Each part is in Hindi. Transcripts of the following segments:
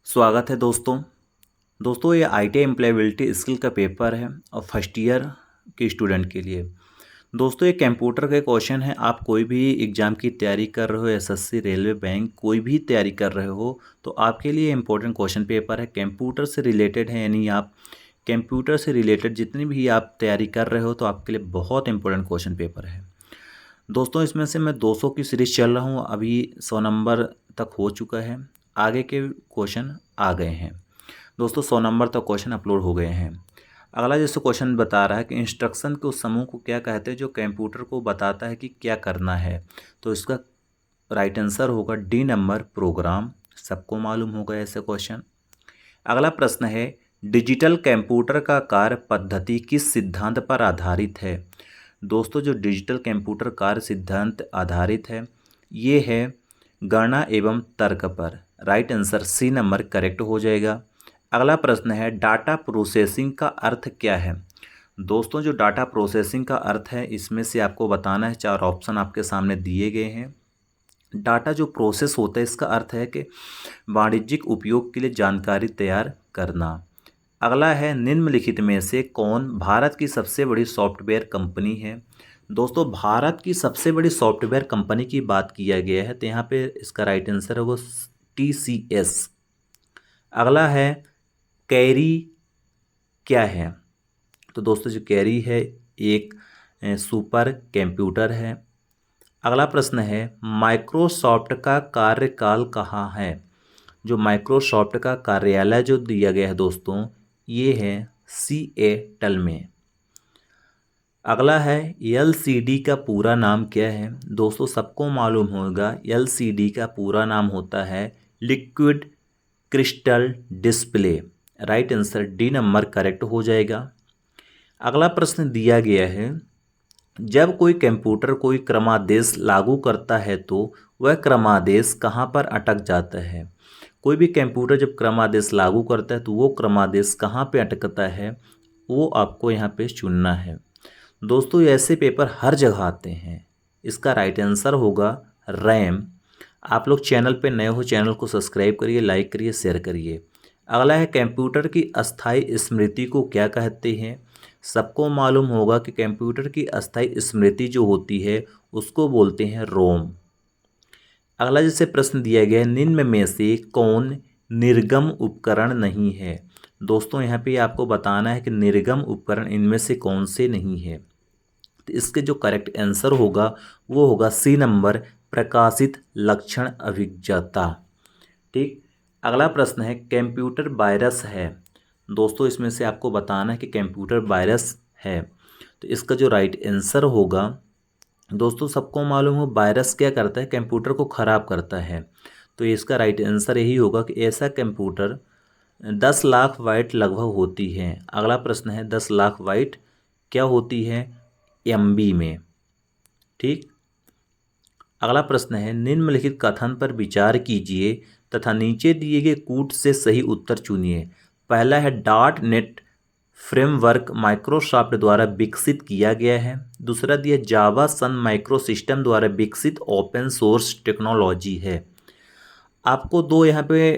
स्वागत है दोस्तों ये आईटीआई एम्प्लॉयबिलिटी स्किल का पेपर है और फर्स्ट ईयर के स्टूडेंट के लिए। दोस्तों ये कंप्यूटर का क्वेश्चन है। आप कोई भी एग्ज़ाम की तैयारी कर रहे हो, एसएससी, रेलवे, बैंक, कोई भी तैयारी कर रहे हो तो आपके लिए इम्पोर्टेंट क्वेश्चन पेपर है। कंप्यूटर से रिलेटेड है, यानी आप कंप्यूटर से रिलेटेड जितनी भी आप तैयारी कर रहे हो तो आपके लिए बहुत इंपॉर्टेंट क्वेश्चन पेपर है। दोस्तों इसमें से मैं 200 की सीरीज़ चल रहा हूँ, अभी 100 नंबर तक हो चुका है। आगे के क्वेश्चन आ गए हैं दोस्तों, 100 नंबर तक क्वेश्चन अपलोड हो गए हैं। अगला जैसे क्वेश्चन बता रहा है कि इंस्ट्रक्शन के उस समूह को क्या कहते हैं जो कंप्यूटर को बताता है कि क्या करना है। तो इसका राइट आंसर होगा डी नंबर, प्रोग्राम। सबको मालूम होगा ऐसे क्वेश्चन। अगला प्रश्न है, डिजिटल कंप्यूटर का कार्य पद्धति किस सिद्धांत पर आधारित है। दोस्तों जो डिजिटल कंप्यूटर कार्य सिद्धांत आधारित है ये है गणना एवं तर्क पर। Right answer C number correct हो जाएगा। अगला प्रश्न है, डाटा प्रोसेसिंग का अर्थ क्या है। दोस्तों जो डाटा प्रोसेसिंग का अर्थ है इसमें से आपको बताना है। 4 ऑप्शन आपके सामने दिए गए हैं। डाटा जो प्रोसेस होता है इसका अर्थ है कि वाणिज्यिक उपयोग के लिए जानकारी तैयार करना। अगला है, निम्नलिखित में से कौन भारत की सबसे बड़ी सॉफ्टवेयर कंपनी है। दोस्तों भारत की सबसे बड़ी सॉफ्टवेयर कंपनी की बात किया गया है तो यहाँ पे इसका राइट आंसर है वो TCS। अगला है, कैरी क्या है। तो दोस्तों जो कैरी है एक सुपर कंप्यूटर है। अगला प्रश्न है, माइक्रोसॉफ्ट का कार्यकाल कहाँ है। जो माइक्रोसॉफ्ट का कार्यालय जो दिया गया है दोस्तों ये है सिएटल में। अगला है, LCD का पूरा नाम क्या है। दोस्तों सबको मालूम होगा LCD का पूरा नाम होता है liquid crystal display. Right answer D number correct हो जाएगा। अगला प्रश्न दिया गया है, जब कोई कंप्यूटर कोई क्रमादेश लागू करता है तो वह क्रमादेश कहाँ पर अटक जाता है। कोई भी कंप्यूटर जब क्रमादेश लागू करता है तो वो क्रमादेश कहाँ पे अटकता है वो आपको यहाँ पे चुनना है। दोस्तों ऐसे पेपर हर जगह आते हैं। इसका राइट आंसर होगा रैम। आप लोग चैनल पे नए हो, चैनल को सब्सक्राइब करिए, लाइक करिए, शेयर करिए। अगला है, कंप्यूटर की अस्थायी स्मृति को क्या कहते हैं। सबको मालूम होगा कि कंप्यूटर की अस्थायी स्मृति जो होती है उसको बोलते हैं रोम। अगला जैसे प्रश्न दिया गया है, निम्न में से कौन निर्गम उपकरण नहीं है। दोस्तों यहाँ पे आपको बताना है कि निर्गम उपकरण इनमें से कौन से नहीं है। तो इसके जो करेक्ट आंसर होगा वो होगा सी नंबर, प्रकाशित लक्षण अभिज्ञता। ठीक। अगला प्रश्न है, कंप्यूटर वायरस है। दोस्तों इसमें से आपको बताना है कि कंप्यूटर वायरस है। तो इसका जो राइट आंसर होगा, दोस्तों सबको मालूम हो वायरस क्या करता है, कंप्यूटर को ख़राब करता है। तो इसका राइट आंसर यही होगा कि ऐसा कंप्यूटर 10 लाख बाइट लगभग होती है। अगला प्रश्न है, 10 लाख बाइट क्या होती है MB में। ठीक। अगला प्रश्न है, निम्नलिखित कथन पर विचार कीजिए तथा नीचे दिए गए कूट से सही उत्तर चुनिए। पहला है, डॉट नेट फ्रेमवर्क माइक्रोसॉफ्ट द्वारा विकसित किया गया है। दूसरा दिया, जावा सन माइक्रो सिस्टम द्वारा विकसित ओपन सोर्स टेक्नोलॉजी है। आपको दो यहाँ पे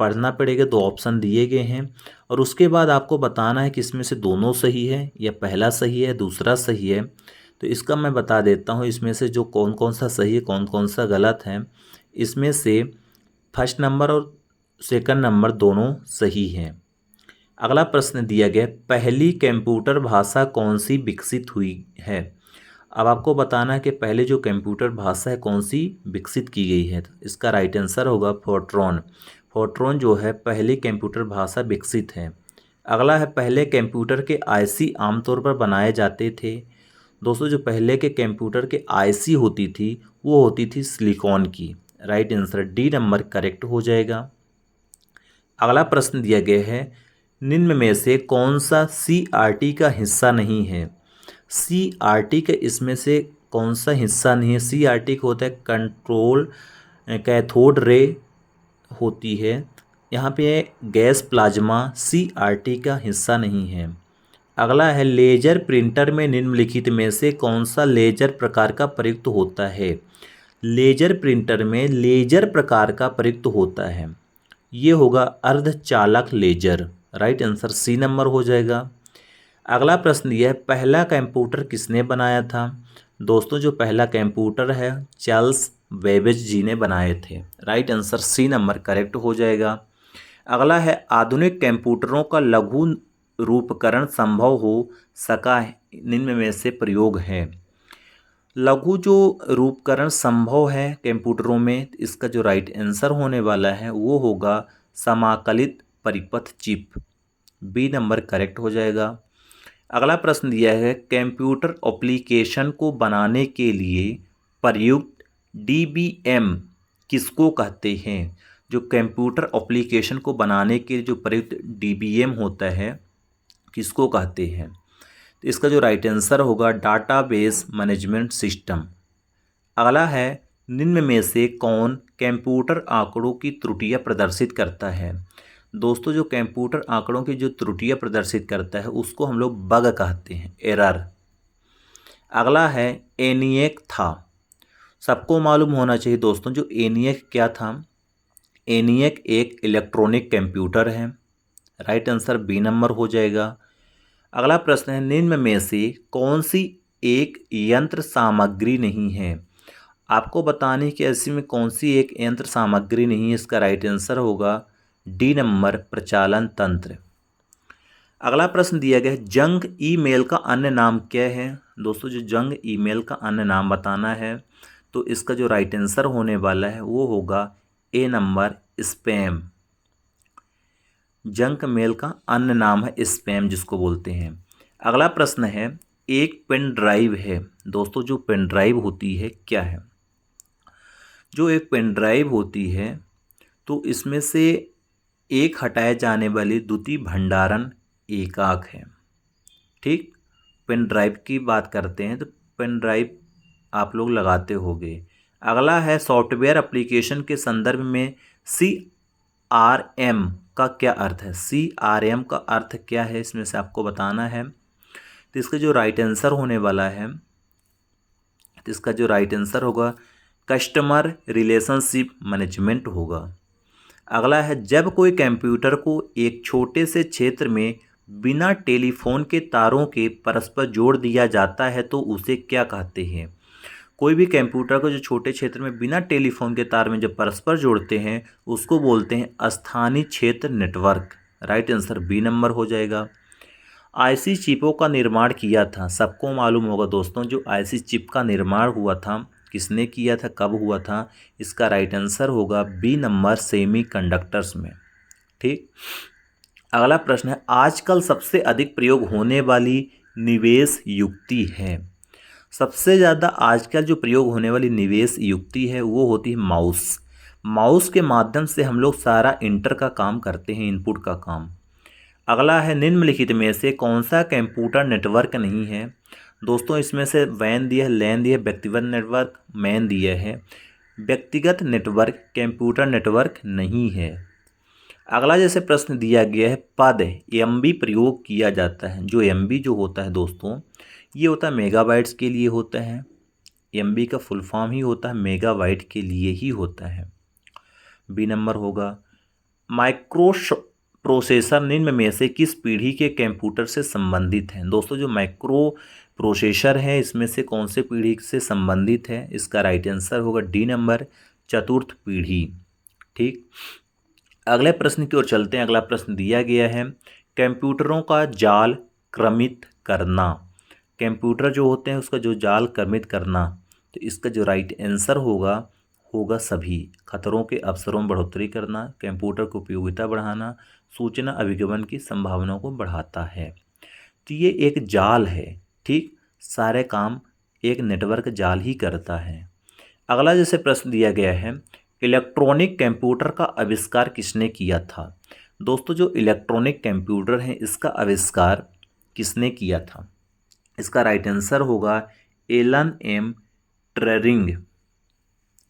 पढ़ना पड़ेगा, 2 ऑप्शन दिए गए हैं और उसके बाद आपको बताना है कि इसमें से दोनों सही है या पहला सही है दूसरा सही है। तो इसका मैं बता देता हूँ इसमें से जो कौन कौन सा सही है कौन कौन सा गलत है। इसमें से फर्स्ट नंबर और सेकंड नंबर दोनों सही हैं। अगला प्रश्न दिया गया, पहली कंप्यूटर भाषा कौन सी विकसित हुई है। अब आपको बताना है कि पहले जो कंप्यूटर भाषा है कौन सी विकसित की गई है। तो इसका राइट आंसर होगा फोर्ट्रॉन। फोर्ट्रॉन जो है पहली कंप्यूटर भाषा विकसित है। अगला है, पहले कंप्यूटर के IC आमतौर पर बनाए जाते थे। दोस्तों जो पहले के कंप्यूटर के IC होती थी वो होती थी सिलिकॉन की। Right answer D number correct हो जाएगा। अगला प्रश्न दिया गया है, निम्न में से कौन सा CRT का हिस्सा नहीं है। CRT का इसमें से कौन सा हिस्सा नहीं है। CRT का होता है कंट्रोल कैथोड रे होती है। यहाँ पे गैस प्लाज्मा CRT का हिस्सा नहीं है। अगला है, लेजर प्रिंटर में निम्नलिखित में से कौन सा लेजर प्रकार का प्रयुक्त होता है। लेजर प्रिंटर में लेजर प्रकार का प्रयुक्त होता है। ये होगा अर्धचालक laser. Right answer C number हो जाएगा। अगला प्रश्न यह है, पहला कंप्यूटर किसने बनाया था? दोस्तों जो पहला कंप्यूटर है चार्ल्स बेबेज जी ने बनाए थे। Right answer C number correct हो जाएगा। अगला है, आधुनिक कंप्यूटरों का लघु रूपकरण संभव हो सका है निम्न में से प्रयोग है। लघु जो रूपकरण संभव है कंप्यूटरों में, इसका जो राइट आंसर होने वाला है वो होगा समाकलित परिपथ चिप। बी नंबर करेक्ट हो जाएगा। अगला प्रश्न दिया है, कंप्यूटर एप्लीकेशन को बनाने के लिए प्रयुक्त डीबीएम किसको कहते हैं? जो कंप्यूटर एप्लीकेशन को बनाने के लिए जो प्रयुक्त डीबीएम होता है किसको कहते हैं? तो इसका जो राइट आंसर होगा डाटाबेस मैनेजमेंट सिस्टम। अगला है, निम्न में से कौन कंप्यूटर आंकड़ों की त्रुटियां प्रदर्शित करता है? दोस्तों जो कंप्यूटर आंकड़ों की जो त्रुटियां प्रदर्शित करता है उसको हम लोग बग कहते हैं, एरर। अगला है, एनिएक था। सबको मालूम होना चाहिए दोस्तों जो एनिएक क्या था। एनिएक एक इलेक्ट्रॉनिक कंप्यूटर है। राइट आंसर बी नंबर हो जाएगा। अगला प्रश्न है, निम्न में से कौन सी एक यंत्र सामग्री नहीं है? आपको बताने की ऐसी में कौन सी एक यंत्र सामग्री नहीं है, इसका राइट आंसर होगा डी नंबर प्रचालन तंत्र। अगला प्रश्न दिया गया है, जंक ईमेल का अन्य नाम क्या है? दोस्तों जो जंक ईमेल का अन्य नाम बताना है तो इसका जो राइट आंसर होने वाला है वो होगा ए नंबर स्पैम। जंक मेल का अन्य नाम है स्पैम जिसको बोलते हैं। अगला प्रश्न है, एक पेन ड्राइव है। दोस्तों जो पेन ड्राइव होती है क्या है? जो एक पेन ड्राइव होती है तो इसमें से एक हटाए जाने वाली द्वितीय भंडारण एकाक है। ठीक, पेन ड्राइव की बात करते हैं तो पेन ड्राइव आप लोग लगाते होंगे। अगला है, सॉफ्टवेयर एप्लीकेशन के संदर्भ में CRM का क्या अर्थ है? CRM का अर्थ क्या है इसमें से आपको बताना है। तो इसका जो राइट आंसर होने वाला है, तो इसका जो राइट आंसर होगा कस्टमर रिलेशनशिप मैनेजमेंट होगा। अगला है, जब कोई कंप्यूटर को एक छोटे से क्षेत्र में बिना टेलीफोन के तारों के परस्पर जोड़ दिया जाता है तो उसे क्या कहते हैं? कोई भी कंप्यूटर को जो छोटे क्षेत्र में बिना टेलीफोन के तार में जब परस्पर जोड़ते हैं उसको बोलते हैं स्थानीय क्षेत्र नेटवर्क। राइट आंसर बी नंबर हो जाएगा। आईसी चिपों का निर्माण किया था, सबको मालूम होगा दोस्तों जो आईसी चिप का निर्माण हुआ था किसने किया था, कब हुआ था? इसका राइट आंसर होगा बी नंबर सेमीकंडक्टर्स में। ठीक, अगला प्रश्न है, आजकल सबसे अधिक प्रयोग होने वाली निवेश युक्ति है। सबसे ज़्यादा आजकल जो प्रयोग होने वाली निवेश युक्ति है वो होती है माउस। माउस के माध्यम से हम लोग सारा इंटर का काम करते हैं, इनपुट का काम। अगला है, निम्नलिखित में से कौन सा कंप्यूटर नेटवर्क नहीं है? दोस्तों इसमें से वैन दिया है, लैन दिया है, व्यक्तिगत नेटवर्क मैन दिया है। व्यक्तिगत नेटवर्क कंप्यूटर नेटवर्क नहीं है। अगला जैसे प्रश्न दिया गया है, पद MB प्रयोग किया जाता है। जो MB जो होता है दोस्तों ये होता है मेगाबाइट्स के लिए होता है। MB का फुल फॉर्म ही होता है मेगाबाइट के लिए ही होता है। बी नंबर होगा। माइक्रो प्रोसेसर निम्न में से किस पीढ़ी के कंप्यूटर से संबंधित हैं? दोस्तों जो माइक्रो प्रोसेसर है इसमें से कौन से पीढ़ी से संबंधित है? इसका राइट आंसर होगा डी नंबर चतुर्थ पीढ़ी। ठीक, अगले प्रश्न की ओर चलते हैं। अगला प्रश्न दिया गया है, कंप्यूटरों का जाल क्रमित करना। कंप्यूटर जो होते हैं उसका जो जाल क्रमित करना, तो इसका जो राइट आंसर होगा सभी। खतरों के अवसरों में बढ़ोतरी करना, कंप्यूटर की उपयोगिता बढ़ाना, सूचना अभिगमन की संभावनाओं को बढ़ाता है। तो ये एक जाल है। ठीक, सारे काम एक नेटवर्क जाल ही करता है। अगला जैसे प्रश्न दिया गया है, इलेक्ट्रॉनिक कंप्यूटर का आविष्कार किसने किया था? दोस्तों जो इलेक्ट्रॉनिक कंप्यूटर है इसका आविष्कार किसने किया था? इसका राइट आंसर होगा एलन एम ट्यूरिंग।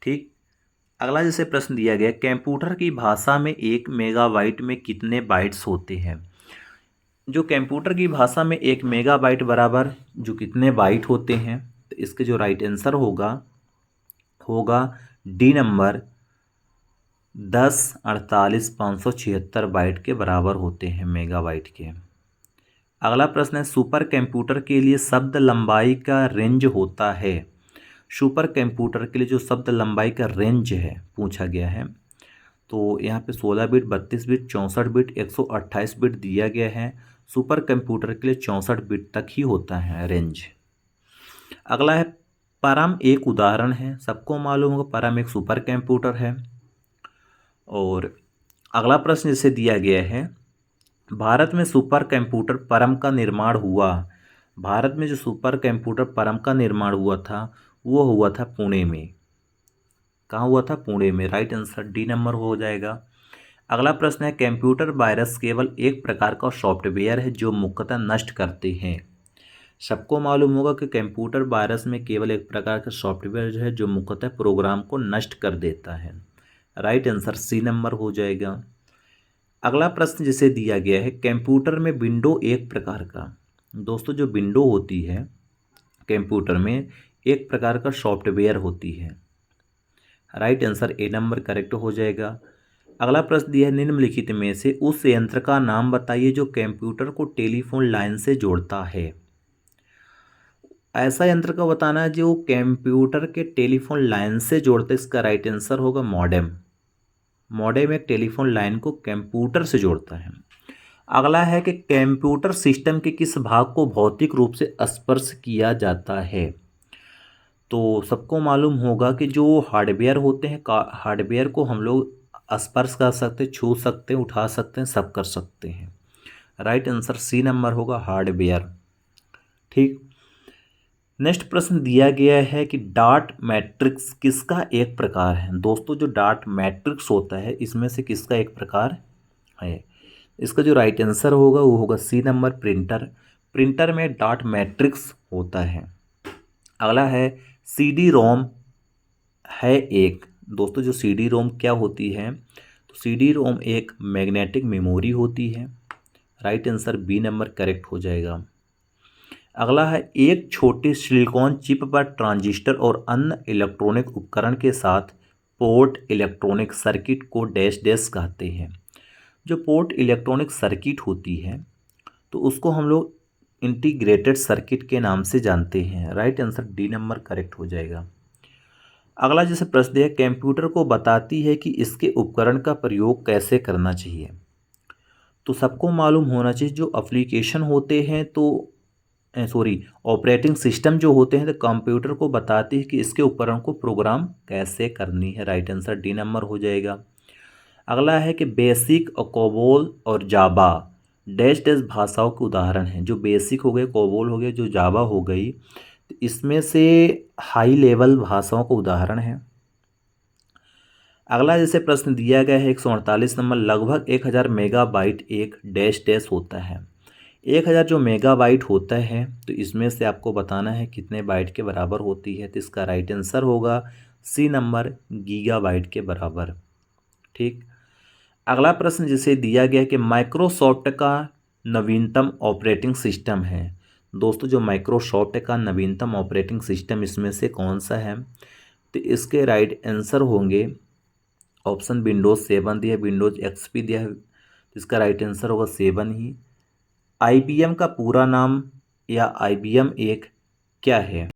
ठीक, अगला जैसे प्रश्न दिया गया, कंप्यूटर की भाषा में 1 मेगाबाइट में कितने बाइट्स होते हैं? जो कंप्यूटर की भाषा में 1 मेगाबाइट बराबर जो कितने बाइट होते हैं, तो इसके जो राइट आंसर होगा डी नंबर 1048,576 बाइट के बराबर होते हैं, मेगाबाइट के। अगला प्रश्न है, सुपर कंप्यूटर के लिए शब्द लंबाई का रेंज होता है। सुपर कंप्यूटर के लिए जो शब्द लंबाई का रेंज है पूछा गया है, तो यहाँ पे 16 बिट, 32 बिट, 64 बिट, 128 बिट दिया गया है। सुपर कंप्यूटर के लिए 64 बिट तक ही होता है रेंज। अगला है, परम एक उदाहरण है। सबको मालूम होगा परम एक सुपर कंप्यूटर है। और अगला प्रश्न जिसे दिया गया है, भारत में सुपर कंप्यूटर परम का निर्माण हुआ। भारत में जो सुपर कंप्यूटर परम का निर्माण हुआ था वो हुआ था पुणे में। कहाँ हुआ था? पुणे में। राइट आंसर डी नंबर हो जाएगा। अगला प्रश्न है, कंप्यूटर वायरस केवल एक प्रकार का सॉफ्टवेयर है जो मुख्यतः नष्ट करते हैं। सबको मालूम होगा कि कंप्यूटर वायरस में केवल एक प्रकार का सॉफ्टवेयर है जो मुख्यतः प्रोग्राम को नष्ट कर देता है। राइट आंसर सी नंबर हो जाएगा। अगला प्रश्न जिसे दिया गया है, कंप्यूटर में विंडो एक प्रकार का। दोस्तों जो विंडो होती है कंप्यूटर में एक प्रकार का सॉफ्टवेयर होती है। Right answer A number correct हो जाएगा। अगला प्रश्न दिया है, निम्नलिखित में से उस यंत्र का नाम बताइए जो कंप्यूटर को टेलीफोन लाइन से जोड़ता है। ऐसा यंत्र का बताना है जो कंप्यूटर के टेलीफोन लाइन से जोड़ता है। इसका राइट आंसर होगा मॉडेम। मॉडेम एक टेलीफोन लाइन को कंप्यूटर से जोड़ता है। अगला है कि कंप्यूटर सिस्टम के किस भाग को भौतिक रूप से स्पर्श किया जाता है। तो सबको मालूम होगा कि जो हार्डवेयर होते हैं, हार्डवेयर को हम लोग स्पर्श कर सकते हैं, छू सकते हैं, उठा सकते हैं, सब कर सकते हैं। राइट आंसर सी नंबर होगा हार्डवेयर। ठीक। नेक्स्ट प्रश्न दिया गया है कि डॉट मैट्रिक्स किसका एक प्रकार है। दोस्तों जो डॉट मैट्रिक्स होता है इसमें से किसका एक प्रकार है। इसका जो राइट आंसर होगा वो होगा सी नंबर, प्रिंटर। प्रिंटर में डॉट मैट्रिक्स होता है। अगला है, CD रोम है एक। दोस्तों जो CD रोम क्या होती है, तो CD रोम एक मैग्नेटिक मेमोरी होती है। Right answer B number correct हो जाएगा। अगला है, एक छोटे सिलिकॉन चिप पर ट्रांजिस्टर और अन्य इलेक्ट्रॉनिक उपकरण के साथ पोर्ट इलेक्ट्रॉनिक सर्किट को डैश डैश कहते हैं। जो पोर्ट इलेक्ट्रॉनिक सर्किट होती है तो उसको हम लोग इंटीग्रेटेड सर्किट के नाम से जानते हैं। Right answer D number correct हो जाएगा। अगला जैसे प्रश्न है, कंप्यूटर को बताती है कि इसके उपकरण का प्रयोग कैसे करना चाहिए। तो सबको मालूम होना चाहिए जो एप्लीकेशन होते हैं तो ऑपरेटिंग सिस्टम जो होते हैं तो कंप्यूटर को बताती है कि इसके उपकरण को प्रोग्राम कैसे करनी है। राइट आंसर डी नंबर हो जाएगा। अगला है कि बेसिक, कोबोल और जावा डैश डैश भाषाओं के उदाहरण हैं। जो बेसिक हो गए, कोबोल हो गए, जो जावा हो गई, तो इसमें से हाई लेवल भाषाओं का उदाहरण है। अगला जैसे प्रश्न दिया गया है 148 नंबर, लगभग 1000 मेगाबाइट एक डैश डैश होता है। 1000 जो मेगाबाइट होता है तो इसमें से आपको बताना है कितने बाइट के बराबर होती है। तो इसका राइट आंसर होगा सी नंबर, गीगाबाइट के बराबर। ठीक। अगला प्रश्न जिसे दिया गया है कि माइक्रोसॉफ्ट का नवीनतम ऑपरेटिंग सिस्टम है। दोस्तों जो माइक्रोसॉफ्ट का नवीनतम ऑपरेटिंग सिस्टम इसमें से कौन सा है, तो इसके राइट आंसर होंगे ऑप्शन विंडोज़ 7 दिया है, विंडोज़ XP दिया है, तो इसका राइट आंसर होगा 7 ही। IBM का पूरा नाम या IBM एक क्या है।